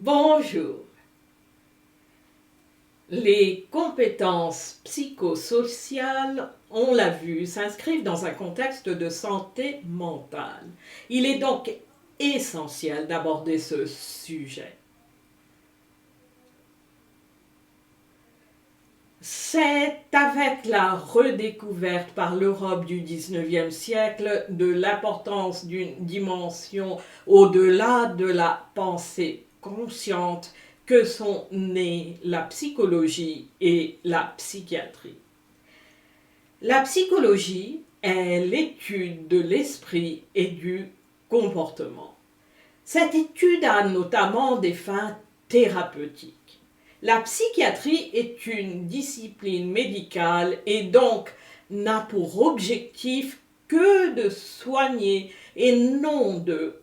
Bonjour. Les compétences psychosociales, on l'a vu, s'inscrivent dans un contexte de santé mentale. Il est donc essentiel d'aborder ce sujet. C'est avec la redécouverte par l'Europe du XIXe siècle de l'importance d'une dimension au-delà de la pensée consciente que sont nées la psychologie et la psychiatrie. La psychologie est l'étude de l'esprit et du comportement. Cette étude a notamment des fins thérapeutiques. La psychiatrie est une discipline médicale et donc n'a pour objectif que de soigner et non de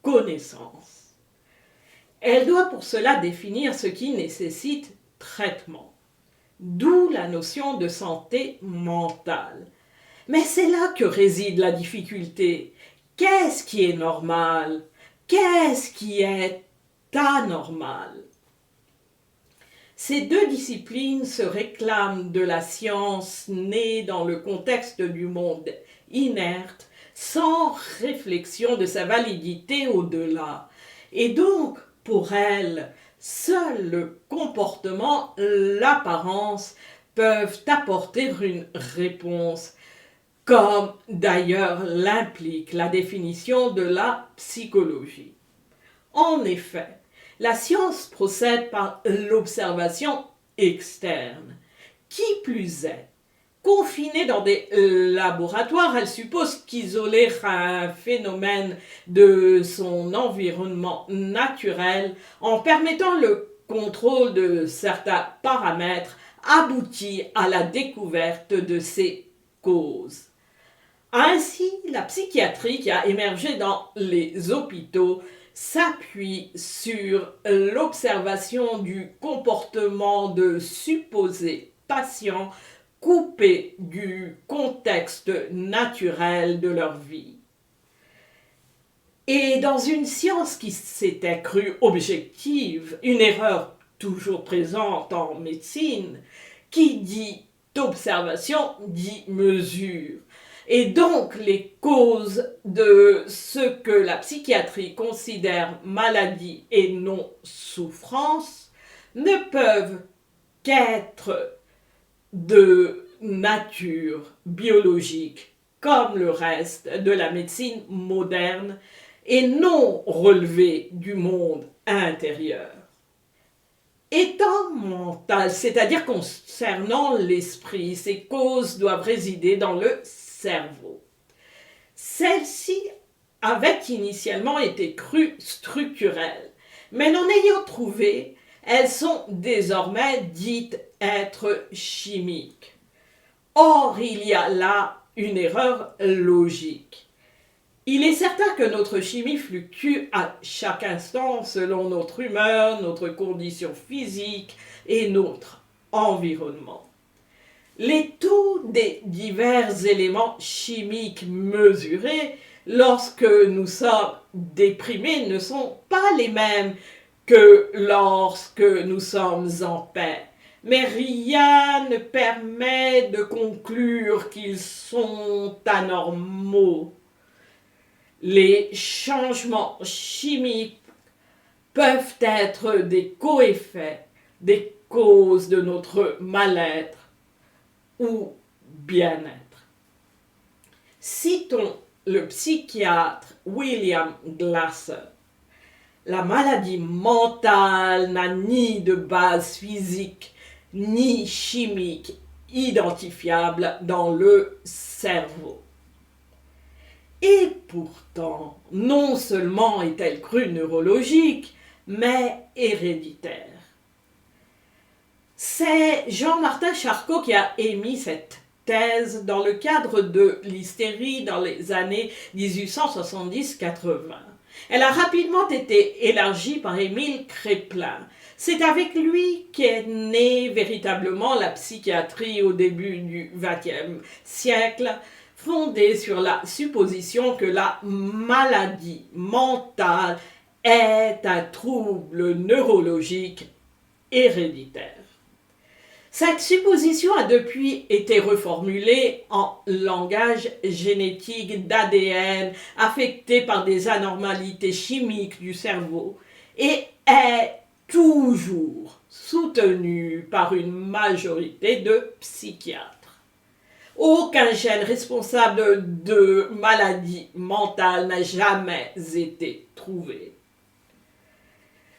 connaissance. Elle doit pour cela définir ce qui nécessite traitement, d'où la notion de santé mentale. Mais c'est là que réside la difficulté. Qu'est-ce qui est normal? Qu'est-ce qui est anormal? Ces deux disciplines se réclament de la science née dans le contexte du monde inerte, sans réflexion de sa validité au-delà. Et donc, pour elles, seul le comportement, l'apparence peuvent apporter une réponse, comme d'ailleurs l'implique la définition de la psychologie. En effet, la science procède par l'observation externe. Qui plus est, confinée dans des laboratoires, elle suppose qu'isoler un phénomène de son environnement naturel en permettant le contrôle de certains paramètres aboutit à la découverte de ses causes. Ainsi, la psychiatrie qui a émergé dans les hôpitaux s'appuie sur l'observation du comportement de supposés patients coupés du contexte naturel de leur vie. Et dans une science qui s'était crue objective, une erreur toujours présente en médecine, qui dit observation dit mesure. Et donc, les causes de ce que la psychiatrie considère maladie et non souffrance ne peuvent qu'être de nature biologique, comme le reste de la médecine moderne, et non relever du monde intérieur. Étant mental, c'est-à-dire concernant l'esprit, ces causes doivent résider dans le cerveau. Celles-ci avaient initialement été crues structurelles, mais n'en ayant trouvé, elles sont désormais dites être chimiques. Or, il y a là une erreur logique. Il est certain que notre chimie fluctue à chaque instant selon notre humeur, notre condition physique et notre environnement. Les taux des divers éléments chimiques mesurés lorsque nous sommes déprimés ne sont pas les mêmes que lorsque nous sommes en paix. Mais rien ne permet de conclure qu'ils sont anormaux. Les changements chimiques peuvent être des co-effets, des causes de notre mal-être ou bien-être. Citons le psychiatre William Glasser. La maladie mentale n'a ni de base physique ni chimique identifiable dans le cerveau. Et pourtant, non seulement est-elle crue neurologique, mais héréditaire. C'est Jean-Martin Charcot qui a émis cette thèse dans le cadre de l'hystérie dans les années 1870-80. Elle a rapidement été élargie par Émile Kraepelin. C'est avec lui qu'est née véritablement la psychiatrie au début du XXe siècle, fondée sur la supposition que la maladie mentale est un trouble neurologique héréditaire. Cette supposition a depuis été reformulée en langage génétique d'ADN affecté par des anormalités chimiques du cerveau et est toujours soutenue par une majorité de psychiatres. Aucun gène responsable de maladies mentales n'a jamais été trouvé.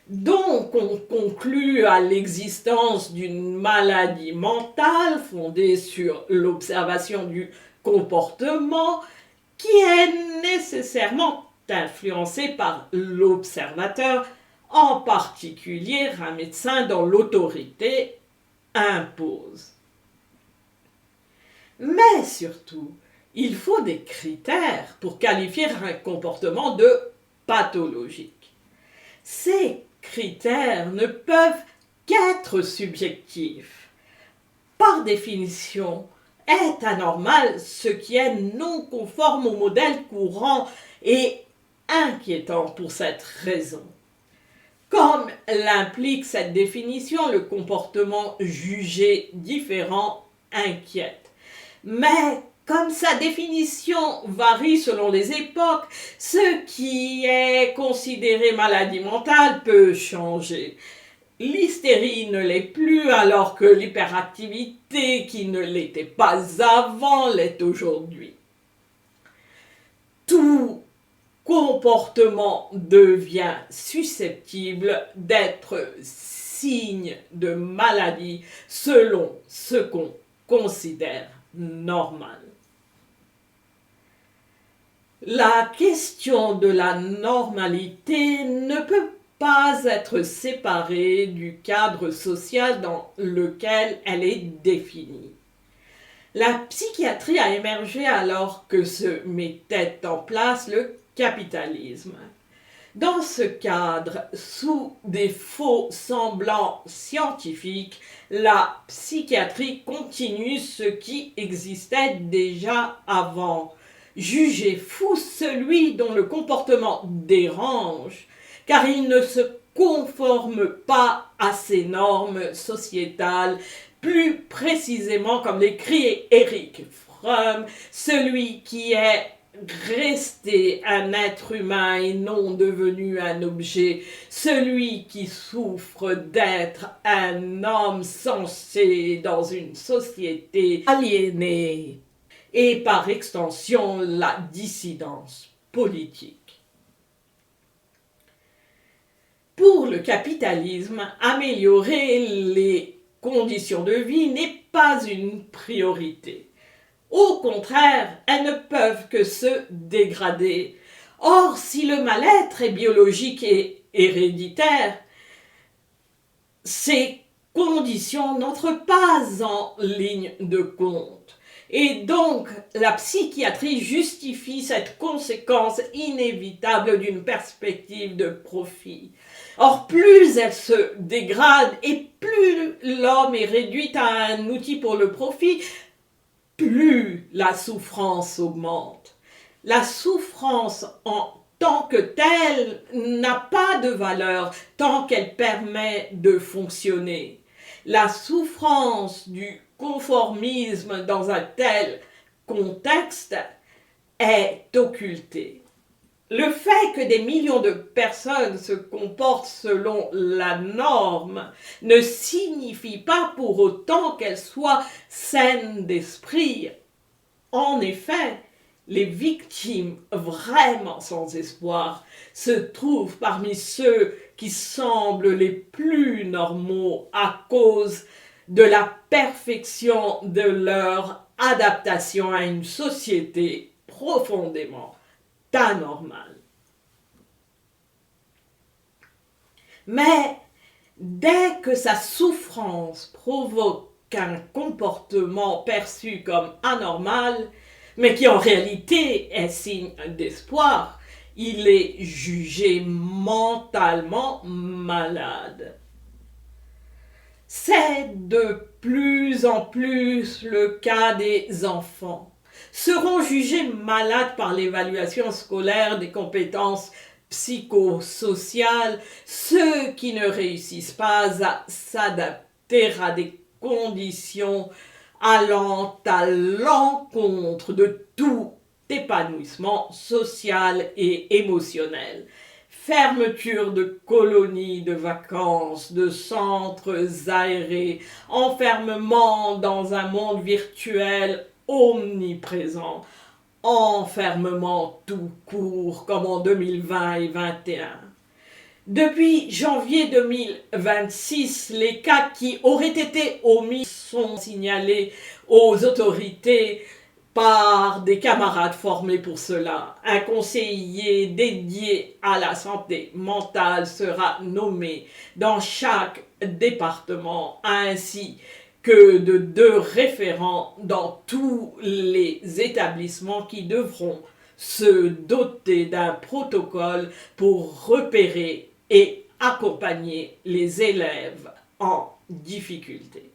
Donc, on conclut à l'existence d'une maladie mentale fondée sur l'observation du comportement qui est nécessairement influencée par l'observateur, en particulier un médecin dont l'autorité impose. Mais surtout, il faut des critères pour qualifier un comportement de pathologique. Ces critères ne peuvent qu'être subjectifs. Par définition, est anormal ce qui est non conforme au modèle courant et inquiétant pour cette raison. Comme l'implique cette définition, le comportement jugé différent inquiète. Mais comme sa définition varie selon les époques, ce qui est considéré maladie mentale peut changer. L'hystérie ne l'est plus alors que l'hyperactivité qui ne l'était pas avant l'est aujourd'hui. Tout comportement devient susceptible d'être signe de maladie selon ce qu'on considère normal. La question de la normalité ne peut pas être séparée du cadre social dans lequel elle est définie. La psychiatrie a émergé alors que se mettait en place le capitalisme. Dans ce cadre, sous des faux semblants scientifiques, la psychiatrie continue ce qui existait déjà avant. Juger fou celui dont le comportement dérange, car il ne se conforme pas à ces normes sociétales, plus précisément comme l'écrit Erich Fromm, celui qui est resté un être humain et non devenu un objet, celui qui souffre d'être un homme sensé dans une société aliénée et par extension la dissidence politique. Pour le capitalisme, améliorer les conditions de vie n'est pas une priorité. Au contraire, elles ne peuvent que se dégrader. Or, si le mal-être est biologique et héréditaire, ces conditions n'entrent pas en ligne de compte. Et donc, la psychiatrie justifie cette conséquence inévitable d'une perspective de profit. Or, plus elle se dégrade et plus l'homme est réduit à un outil pour le profit, plus la souffrance augmente. La souffrance en tant que telle n'a pas de valeur tant qu'elle permet de fonctionner. La souffrance du conformisme dans un tel contexte est occultée. Le fait que des millions de personnes se comportent selon la norme ne signifie pas pour autant qu'elles soient saines d'esprit. En effet, les victimes vraiment sans espoir se trouvent parmi ceux qui semblent les plus normaux à cause de la perfection de leur adaptation à une société profondément anormale. Mais dès que sa souffrance provoque un comportement perçu comme anormal, mais qui en réalité est signe d'espoir, il est jugé mentalement malade. C'est de plus en plus le cas des enfants. Seront jugés malades par l'évaluation scolaire des compétences psychosocial, ceux qui ne réussissent pas à s'adapter à des conditions allant à l'encontre de tout épanouissement social et émotionnel. Fermeture de colonies de vacances, de centres aérés, enfermement dans un monde virtuel omniprésent, enfermement tout court comme en 2020 et 2021. Depuis janvier 2026, les cas qui auraient été omis sont signalés aux autorités par des camarades formés pour cela. Un conseiller dédié à la santé mentale sera nommé dans chaque département, ainsi que de 2 référents dans tous les établissements qui devront se doter d'un protocole pour repérer et accompagner les élèves en difficulté.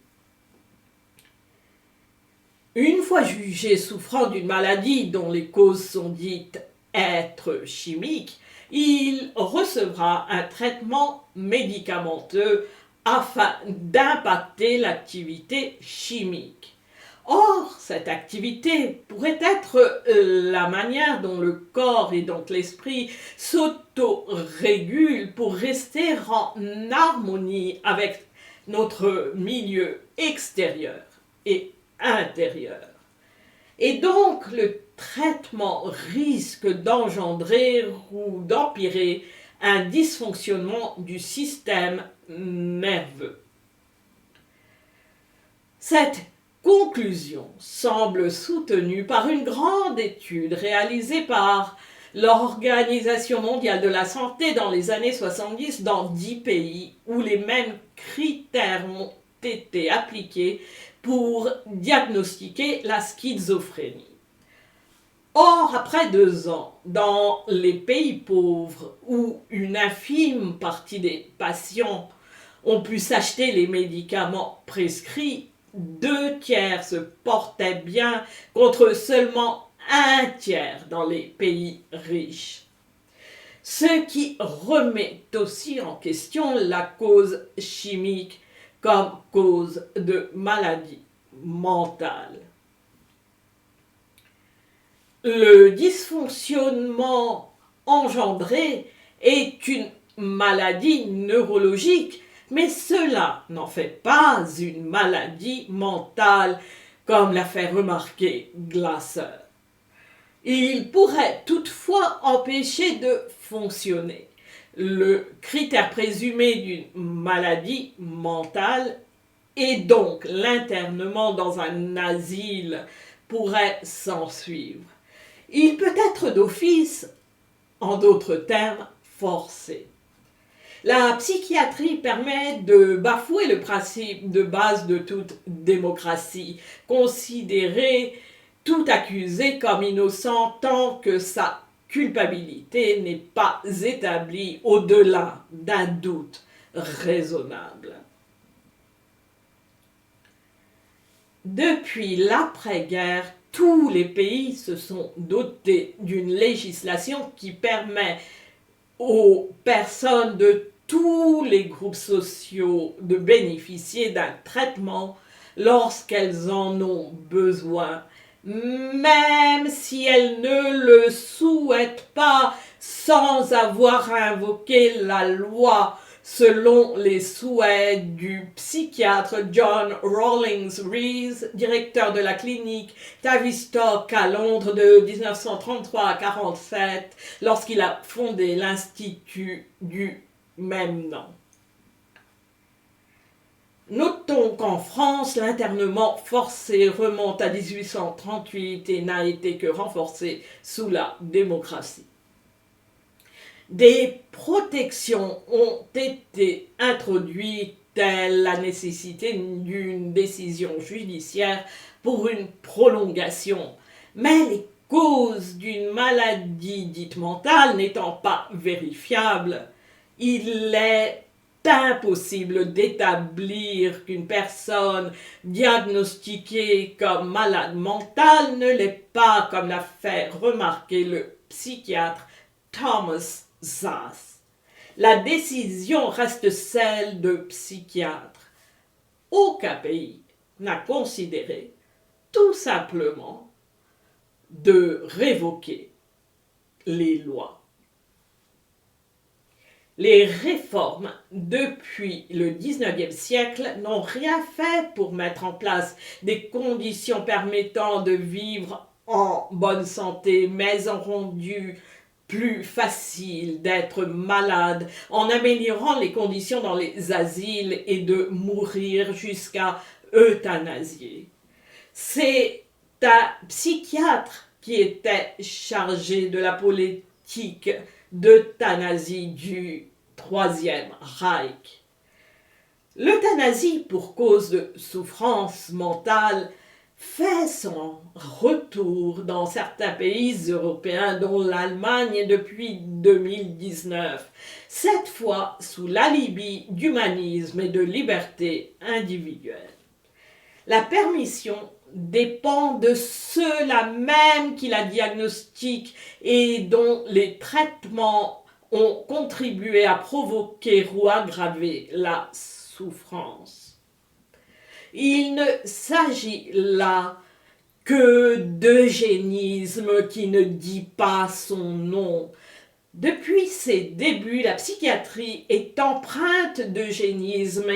Une fois jugé souffrant d'une maladie dont les causes sont dites être chimiques, il recevra un traitement médicamenteux afin d'impacter l'activité chimique. Or, cette activité pourrait être la manière dont le corps et donc l'esprit s'auto-régulent pour rester en harmonie avec notre milieu extérieur et intérieur. Et donc, le traitement risque d'engendrer ou d'empirer un dysfonctionnement du système nerveux. Cette conclusion semble soutenue par une grande étude réalisée par l'Organisation mondiale de la santé dans les années 70 dans 10 pays où les mêmes critères ont été appliqués pour diagnostiquer la schizophrénie. Or, après 2 ans, dans les pays pauvres où une infime partie des patients ont pu s'acheter les médicaments prescrits, 2 tiers se portaient bien contre seulement 1 tiers dans les pays riches. Ce qui remet aussi en question la cause chimique comme cause de maladie mentale. Le dysfonctionnement engendré est une maladie neurologique, mais cela n'en fait pas une maladie mentale, comme l'a fait remarquer Glasser. Il pourrait toutefois empêcher de fonctionner. Le critère présumé d'une maladie mentale et donc l'internement dans un asile pourrait s'en suivre. Il peut être d'office, en d'autres termes, forcé. La psychiatrie permet de bafouer le principe de base de toute démocratie, considérer tout accusé comme innocent tant que sa culpabilité n'est pas établie au-delà d'un doute raisonnable. Depuis l'après-guerre, tous les pays se sont dotés d'une législation qui permet aux personnes de tous les groupes sociaux de bénéficier d'un traitement lorsqu'elles en ont besoin, même si elles ne le souhaitent pas, sans avoir invoqué la loi, selon les souhaits du psychiatre John Rawlings Rees, directeur de la clinique Tavistock à Londres de 1933 à 1947, lorsqu'il a fondé l'institut du même nom. Notons qu'en France, l'internement forcé remonte à 1838 et n'a été que renforcé sous la démocratie. Des protections ont été introduites, telles la nécessité d'une décision judiciaire pour une prolongation, mais les causes d'une maladie dite mentale n'étant pas vérifiables, il est impossible d'établir qu'une personne diagnostiquée comme malade mentale ne l'est pas, comme l'a fait remarquer le psychiatre Thomas as. La décision reste celle de psychiatres. Aucun pays n'a considéré tout simplement de révoquer les lois. Les réformes depuis le XIXe siècle n'ont rien fait pour mettre en place des conditions permettant de vivre en bonne santé, mais ont rendu plus facile d'être malade en améliorant les conditions dans les asiles et de mourir jusqu'à euthanasier. C'est un psychiatre qui était chargé de la politique d'euthanasie du Troisième Reich. L'euthanasie pour cause de souffrance mentale fait son retour dans certains pays européens, dont l'Allemagne depuis 2019, cette fois sous l'alibi d'humanisme et de liberté individuelle. La permission dépend de ceux-là même qui la diagnostiquent et dont les traitements ont contribué à provoquer ou aggraver la souffrance. Il ne s'agit là que d'eugénisme qui ne dit pas son nom. Depuis ses débuts, la psychiatrie est empreinte d'eugénisme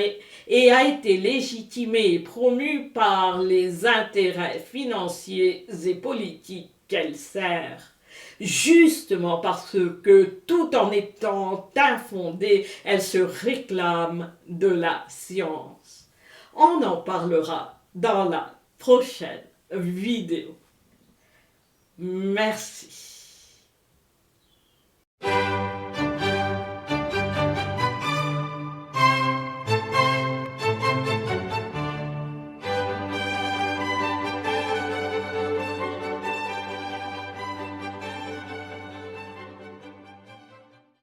et a été légitimée et promue par les intérêts financiers et politiques qu'elle sert. Justement parce que, tout en étant infondée, elle se réclame de la science. On en parlera dans la prochaine vidéo. Merci.